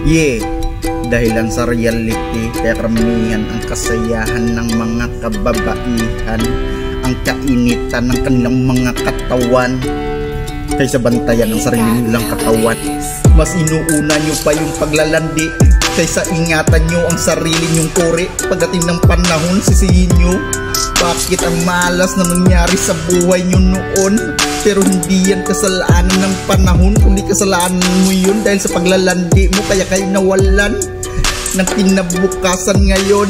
Yeah, dahilan sa reality kaya karamihan ang kasayahan ng mga kababaihan, ang kainitan ng kanilang mga katawan kaysa bantayan ang sarili nilang katawan. Mas inuuna nyo pa yung paglalandi kaysa ingatan nyo ang sarili nyong kore. Pagdating ng panahon, sisihin nyo bakit ang malas na nangyari sa buhay nyo noon. Pero hindi yan kasalanan ng panahon, kundi kasalanan mo yun dahil sa paglalandi mo, kaya kayo nawalan ng kinabukasan ngayon.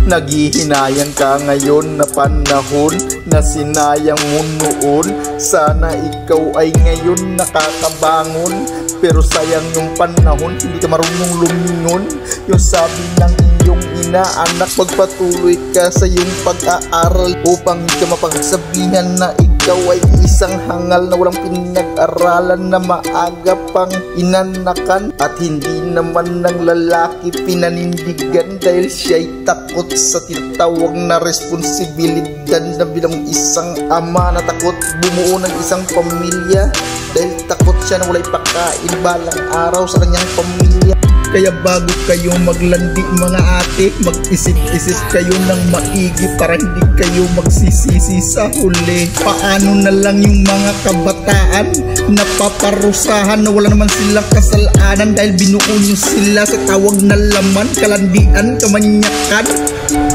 Naghihinayang ka ngayon na panahon na sinayang mo noon. Sana ikaw ay ngayon nakakabangon, pero sayang yung panahon, hindi ka marunong lumingon. Yung sabi ng iyong ina, anak, magpatuloy ka sa iyong pag-aaral upang hindi ka mapagsabihan na ikaw ay isang hangal na walang pinag-aralan, na maaga pang inanakan at hindi naman ng lalaki pinanindigan dahil siya'y takot sa tinatawag na responsibilidad na bilang isang ama, na takot bumuo ng isang pamilya dahil takot siya na wala'y pakain balang araw sa kanyang pamilya. Kaya bago kayo maglandi mga ate, mag-isip-isip kayo ng maigi para hindi kayo magsisisi sa huli. Paano na lang yung mga kabataan na paparusahan na wala naman silang kasalanan dahil binuo nyo sila sa tawag na laman, kalandian, kamanyakan.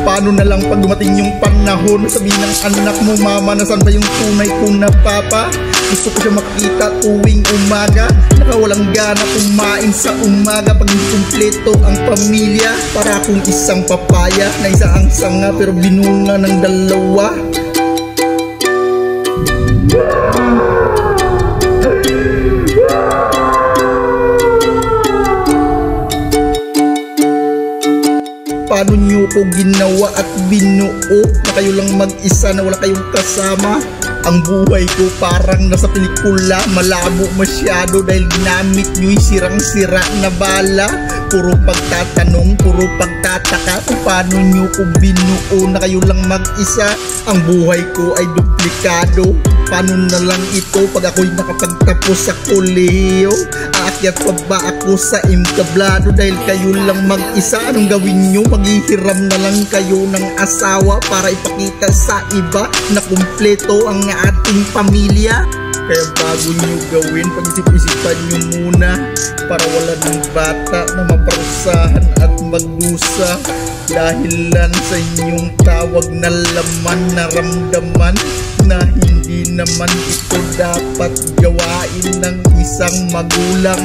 Paano na lang pag dumating yung panahon, sabihin ng anak mo, mama, nasan ba yung tunay kong na papa? Gusto ko siya makita tuwing umaga, nakawalang gana kumain sa umaga pag hindi kumpleto ang pamilya. Para akong isang papaya na isa ang sanga pero binunga ng dalawa. Paano nyo ko ginawa at binuo na kayo lang mag-isa na wala kayong kasama? Ang buhay ko parang nasa pelikula, malabo masyado dahil ginamit nyo'y sirang-sira na bala. Puro pagtatanong, puro pagtataka kung paano nyo ko binuo na kayo lang mag-isa. Ang buhay ko ay duplikado. Paano na lang ito pag ako'y nakapagtapos sa kolehiyo? Aakyat pa ba ako sa entablado dahil kayo lang mag-isa? Anong gawin nyo? Maghihiram na lang kayo ng asawa para ipakita sa iba na kumpleto ang ating pamilya? Kaya bago nyo gawin, pag-isip-isipan nyo muna para wala ng bata na maparusahan at magdusa dahilan sa inyong tawag na laman, naramdaman na hindi naman ito dapat gawain ng isang magulang.